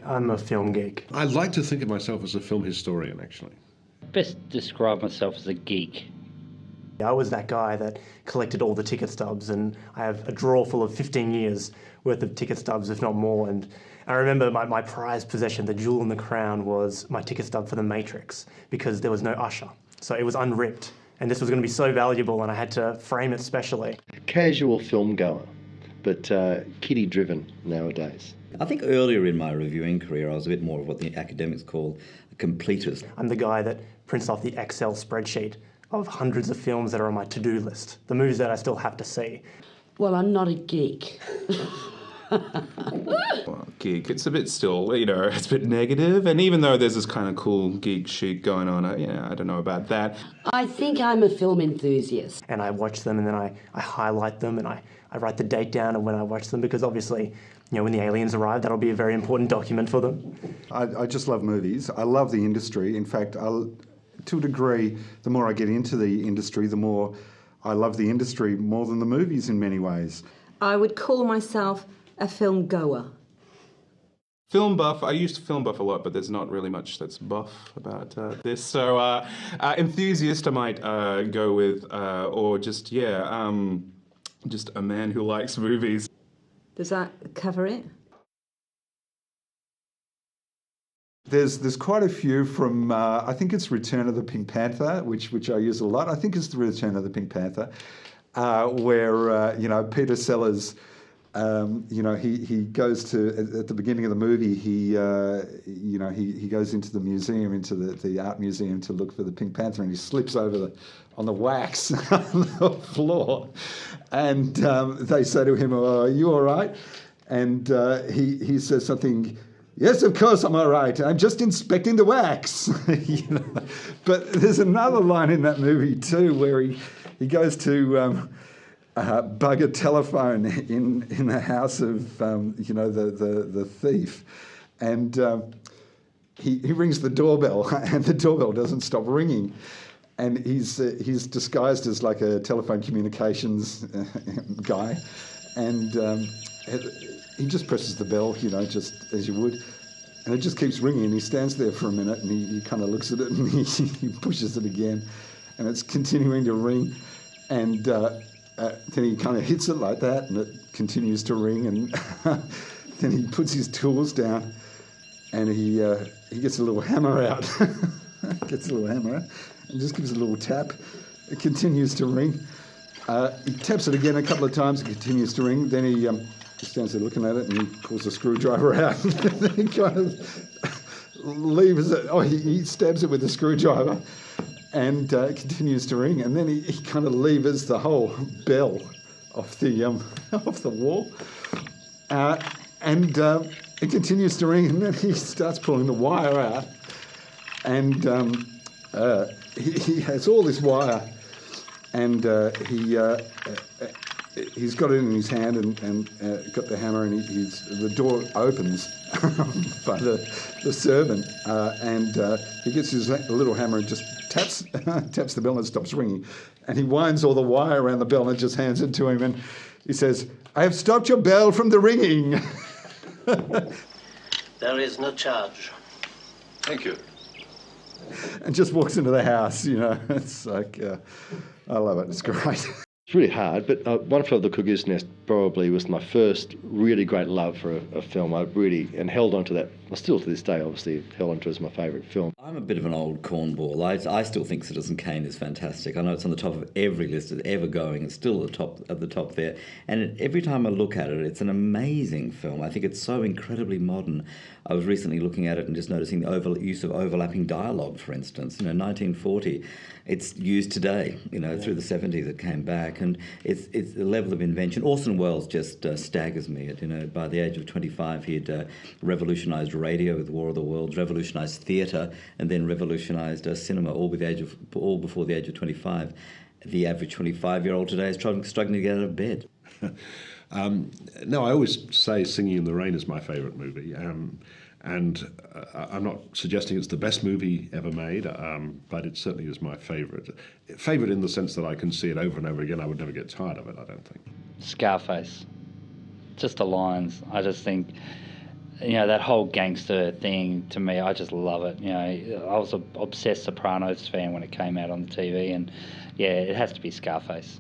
I'm a film geek. I like to think of myself as a film historian, actually. Best describe myself as a geek. I was that guy that collected all the ticket stubs, and I have a drawer full of 15 years worth of ticket stubs, if not more. And I remember my prized possession, the jewel in the crown, was my ticket stub for The Matrix, because there was no usher. So it was unripped, and this was going to be so valuable, and I had to frame it specially. Casual film goer, but kiddie driven nowadays. I think earlier in my reviewing career I was a bit more of what the academics call a completist. I'm the guy that prints off the Excel spreadsheet of hundreds of films that are on my to-do list, the movies that I still have to see. Well, I'm not a geek. Well, geek, it's a bit still, it's a bit negative, and even though there's this kind of cool geek chic going on, I don't know about that. I think I'm a film enthusiast. And I watch them, and then I highlight them, and I write the date down of when I watch them, because obviously, when the aliens arrive, that'll be a very important document for them. I just love movies. I love the industry. In fact, to a degree, the more I get into the industry, the more I love the industry more than the movies in many ways. I would call myself a film goer. Film buff, I used film buff a lot, but there's not really much that's buff about this. So enthusiast I might go with, or just a man who likes movies. Does that cover it? There's quite a few from, I think it's Return of the Pink Panther, which I use a lot. I think it's the Return of the Pink Panther, where, Peter Sellers, he goes to, at the beginning of the movie, he goes into the museum, into the art museum to look for the Pink Panther, and he slips over on the wax on the floor. And they say to him, "Oh, are you all right?" And he says something, "Yes, of course I'm all right. I'm just inspecting the wax." But there's another line in that movie too where he goes to bug a telephone in the house of the thief, and he rings the doorbell, and the doorbell doesn't stop ringing. And he's disguised as like a telephone communications guy, and he just presses the bell, just as you would, and it just keeps ringing. And he stands there for a minute, and he kind of looks at it, and he pushes it again, and it's continuing to ring, and then he kind of hits it like that, and it continues to ring, and then he puts his tools down, and he gets a little hammer out, and just gives a little tap. It continues to ring. He taps it again a couple of times. It continues to ring. Then he stands there looking at it, and he pulls a screwdriver out. And then he kind of levers it. Oh, he stabs it with a screwdriver, and it continues to ring. And then he kind of levers the whole bell off the wall, and it continues to ring. And then he starts pulling the wire out, and he has all this wire, and he's got it in his hand, and got the hammer, and the door opens by the servant, and he gets his little hammer and just taps the bell, and it stops ringing, and he winds all the wire around the bell and just hands it to him, and he says, "I have stopped your bell from the ringing." There is no charge. Thank you. And just walks into the house, It's like, I love it. It's great. It's really hard, but One Flew Over the Cuckoo's Nest probably was my first really great love for a film. I really, and held on to that. I still to this day, obviously, held on to it as my favourite film. I'm a bit of an old cornball. I still think Citizen Kane is fantastic. I know it's on the top of every list that's ever going. It's still at the top there. And every time I look at it, it's an amazing film. I think it's so incredibly modern. I was recently looking at it and just noticing the use of overlapping dialogue, for instance. 1940. It's used today, through the 70s it came back, and it's the level of invention. Orson Welles just staggers me. By the age of 25, he'd revolutionised radio with War of the Worlds, revolutionised theatre, and then revolutionised cinema, all before the age of 25. The average 25-year-old today is struggling to get out of bed. No, I always say Singing in the Rain is my favourite movie. And I'm not suggesting it's the best movie ever made, but it certainly is my favourite. Favourite in the sense that I can see it over and over again. I would never get tired of it, I don't think. Scarface. just the lines. I just think, that whole gangster thing, to me, I just love it. I was an obsessed Sopranos fan when it came out on the TV, and yeah, it has to be Scarface.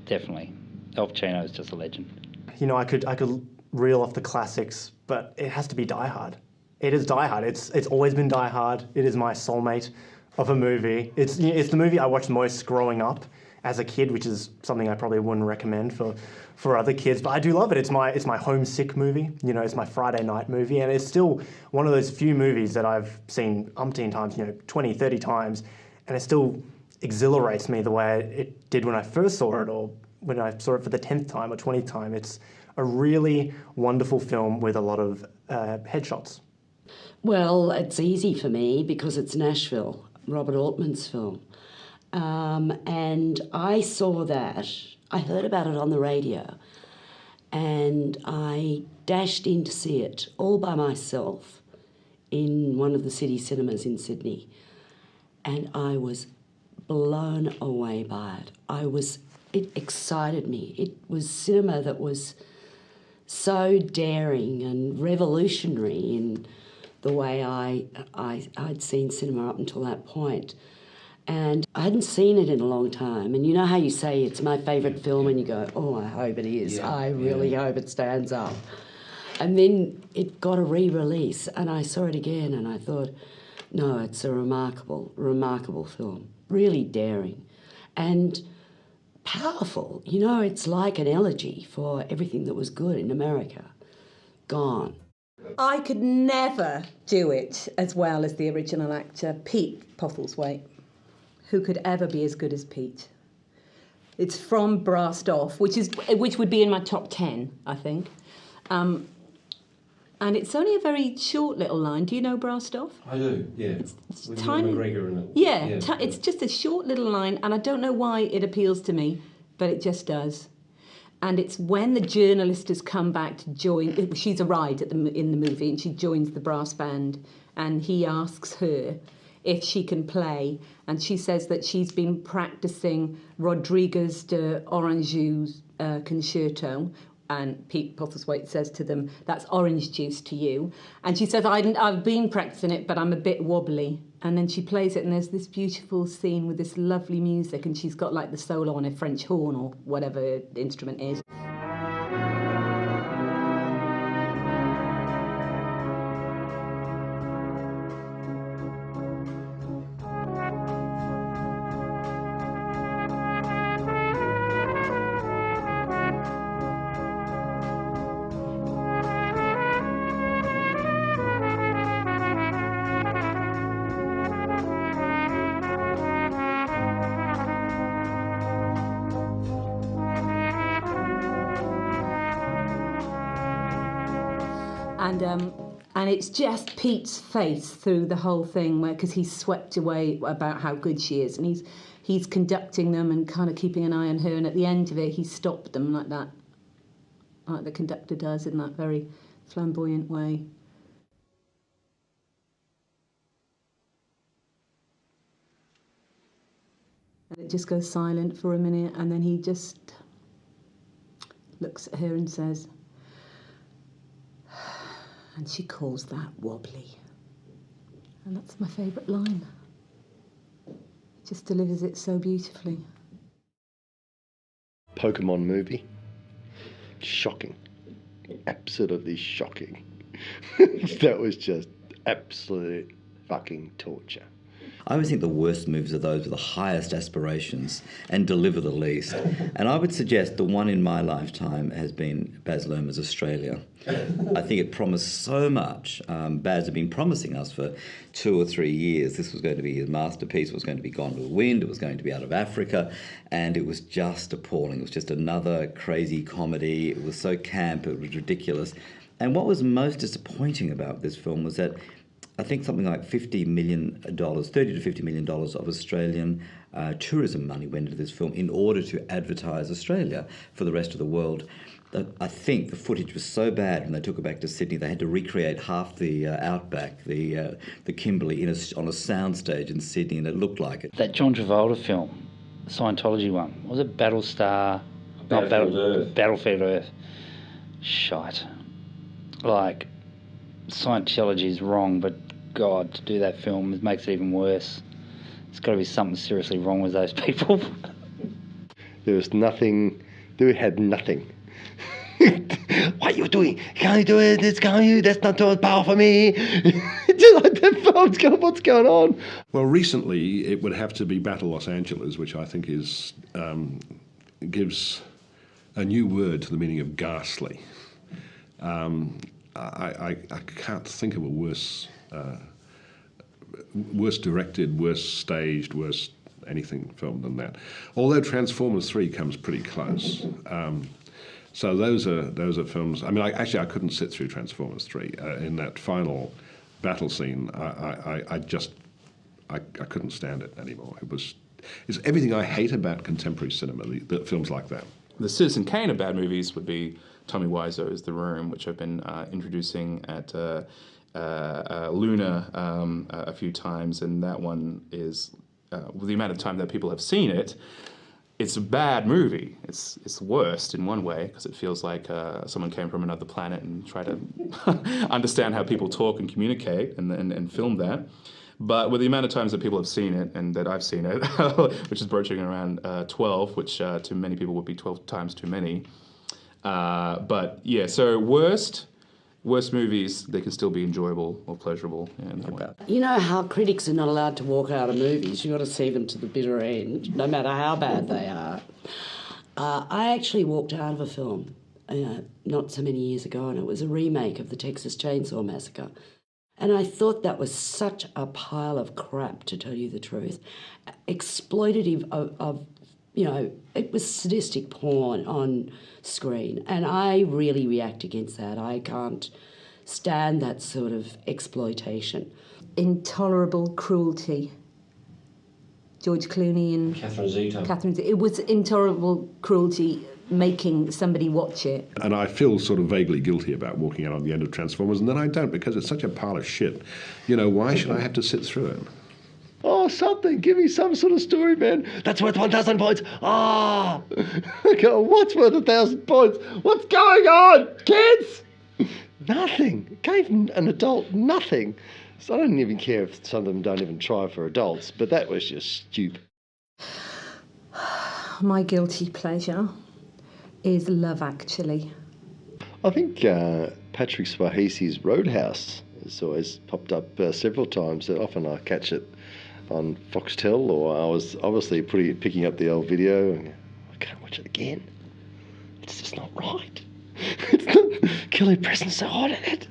Definitely. Al Pacino is just a legend. I could reel off the classics, but it has to be Die Hard. It is Die Hard. It's always been Die Hard. It is my soulmate of a movie. It's the movie I watched most growing up as a kid, which is something I probably wouldn't recommend for other kids. But I do love it. It's my homesick movie. It's my Friday night movie, and it's still one of those few movies that I've seen umpteen times, 20, 30 times, and it still exhilarates me the way it did when I first saw it, or when I saw it for the 10th time or 20th time. It's a really wonderful film with a lot of headshots. Well, it's easy for me because it's Nashville, Robert Altman's film. And I saw that, I heard about it on the radio, and I dashed in to see it all by myself in one of the city cinemas in Sydney. And I was blown away by it. It excited me. It was cinema that was so daring and revolutionary in the way I'd seen cinema up until that point. And I hadn't seen it in a long time. And you know how you say it's my favourite film and you go, oh, I hope it is. Yeah, I really hope it stands up. And then it got a re-release and I saw it again and I thought, no, it's a remarkable, remarkable film. Really daring and powerful. It's like an elegy for everything that was good in America. Gone. I could never do it as well as the original actor, Pete Postlethwaite. Who could ever be as good as Pete? It's from Brassed Off, which would be in my top 10, I think. And it's only a very short little line. Do you know Brassed Off? I do, yeah. It's with tiny. McGregor in it. Yeah, it's just a short little line, and I don't know why it appeals to me, but it just does. And it's when the journalist has come back to join. She's a ride in the movie, and she joins the brass band, and he asks her if she can play, and she says that she's been practicing Rodriguez de Oranjou's concerto, and Pete Postlethwaite says to them, that's orange juice to you. And she says, I've been practicing it, but I'm a bit wobbly. And then she plays it, and there's this beautiful scene with this lovely music, and she's got like the solo on a French horn or whatever instrument is. And it's just Pete's face through the whole thing, because he's swept away about how good she is, and he's conducting them and kind of keeping an eye on her, and at the end of it he stopped them like that, like the conductor does, in that very flamboyant way. And it just goes silent for a minute, and then he just looks at her and says, and she calls that wobbly. And that's my favourite line. It just delivers it so beautifully. Pokemon movie. Shocking. Absolutely shocking. That was just absolute fucking torture. I always think the worst movies are those with the highest aspirations and deliver the least. And I would suggest the one in my lifetime has been Baz Luhrmann's Australia. I think it promised so much. Baz had been promising us for 2 or 3 years this was going to be his masterpiece. It was going to be Gone with the Wind. It was going to be out of Africa. And it was just appalling. It was just another crazy comedy. It was so camp. It was ridiculous. And what was most disappointing about this film was that I think something like $30 to $50 million of Australian tourism money went into this film in order to advertise Australia for the rest of the world. I think the footage was so bad when they took it back to Sydney, they had to recreate half the outback, the Kimberley, on a soundstage in Sydney, and it looked like it. That John Travolta film, the Scientology one, was it Battlestar? Battlefield Earth. Battlefield Earth. shite. Like, Scientology is wrong, but God, to do that film, it makes it even worse. There's got to be something seriously wrong with those people. There was nothing. They had nothing. What are you doing? Can't you do it? It's can't you? That's not too power for me. Just like that. What's going on? Well, recently it would have to be Battle Los Angeles, which I think is gives a new word to the meaning of ghastly. I can't think of a worse directed, worse staged, worse anything film than that. Although Transformers 3 comes pretty close. So those are films. I mean, I couldn't sit through Transformers 3 in that final battle scene. I couldn't stand it anymore. It's everything I hate about contemporary cinema. The films like that. The Citizen Kane of bad movies would be Tommy Wiseau's The Room, which I've been introducing at Luna a few times, and that one is, with the amount of time that people have seen it, it's a bad movie. It's worst in one way because it feels like someone came from another planet and tried to understand how people talk and communicate and film that. But with the amount of times that people have seen it and that I've seen it, which is broaching around 12, which to many people would be 12 times too many. But yeah, so worst movies, they can still be enjoyable or pleasurable in that way. You know how critics are not allowed to walk out of movies. You've got to see them to the bitter end, no matter how bad they are. I actually walked out of a film not so many years ago, and it was a remake of the Texas Chainsaw Massacre. And I thought that was such a pile of crap, to tell you the truth. Exploitative of it was sadistic porn on screen. And I really react against that. I can't stand that sort of exploitation. Intolerable cruelty. George Clooney and Catherine Zeta. It was intolerable cruelty making somebody watch it. And I feel sort of vaguely guilty about walking out on the end of Transformers, and then I don't because it's such a pile of shit. Why should I have to sit through it? Oh, something. Give me some sort of story, man. That's worth 1,000 points. Ah! I go, what's worth 1,000 points? What's going on, kids? Nothing. It gave an adult nothing. So I don't even care if some of them don't even try for adults, but that was just stupid. My guilty pleasure is Love Actually. I think Patrick Swayze's Roadhouse has always popped up several times. Often I catch it on Foxtel, or I was obviously picking up the old video and I can't watch it again. It's just not right. It's not, Kelly Preston's so hot at it.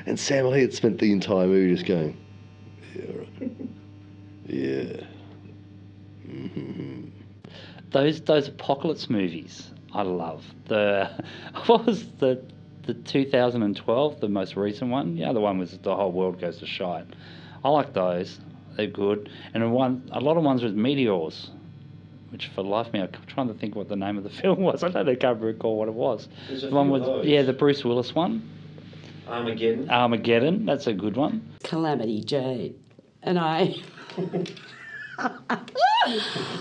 And Sam Elliott spent the entire movie just going, yeah, right. Yeah. Mm-hmm. Those apocalypse movies, I love. What was the 2012, the most recent one? Yeah, the one was the whole world goes to shite. I like those. They're good. And a lot of ones with meteors, which for the life of me, I'm trying to think what the name of the film was. I can't recall what it was. The one with the Bruce Willis one. Armageddon. That's a good one. Calamity Jane. And I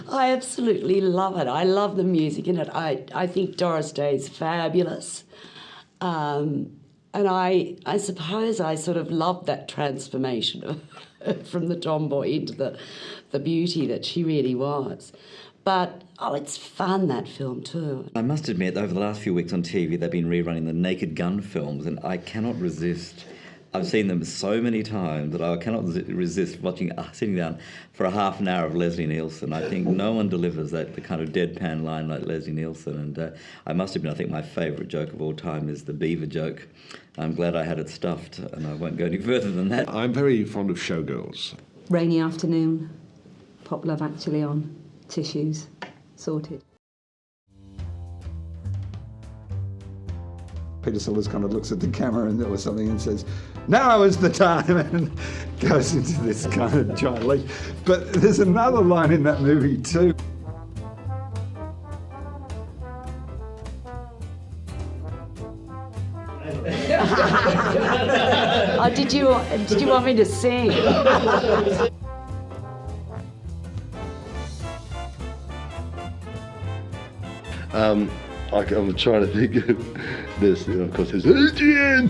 absolutely love it. I love the music in it. I think Doris Day's fabulous. And I suppose I sort of loved that transformation from the tomboy into the beauty that she really was. But, it's fun, that film, too. I must admit, over the last few weeks on TV, they've been rerunning the Naked Gun films, and I cannot resist. I've seen them so many times that I cannot resist sitting down for a half an hour of Leslie Nielsen. I think no one delivers the kind of deadpan line like Leslie Nielsen. And I must admit, I think my favourite joke of all time is the beaver joke. I'm glad I had it stuffed, and I won't go any further than that. I'm very fond of showgirls. Rainy afternoon, pop Love Actually on, tissues, sorted. Peter Sellers kind of looks at the camera and or something and says, "Now is the time," and goes into this kind of giant leap. But there's another line in that movie too. Did you want me to sing? I'm trying to think of this. Of course, there's Adrian,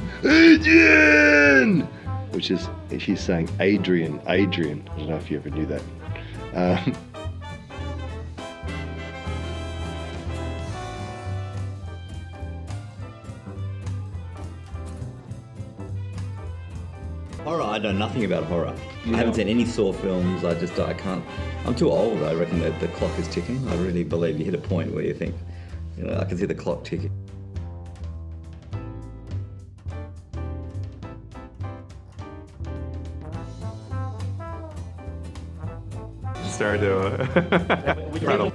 which is she's saying Adrian. I don't know if you ever knew that. Horror, I know nothing about horror. I haven't seen any Saw films. I can't. I'm too old. I reckon that the clock is ticking. I really believe you hit a point where you think, I can see the clock ticking. Started to rattle.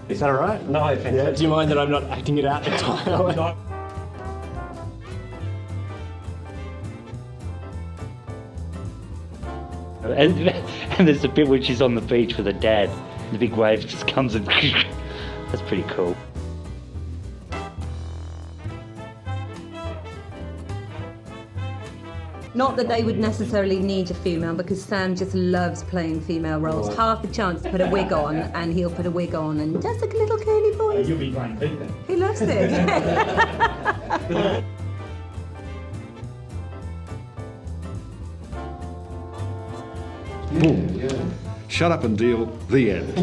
Is that all right? No, yeah. Do you mind that I'm not acting it out entirely? And there's a bit where she's on the beach with her dad. The big wave just comes and that's pretty cool. Not that they would necessarily need a female, because Sam just loves playing female roles. Half the chance to put a wig on, and he'll put a wig on and just like a little curly voice. You'll be playing Pete then. He loves it. Boom. Shut up and deal. The end.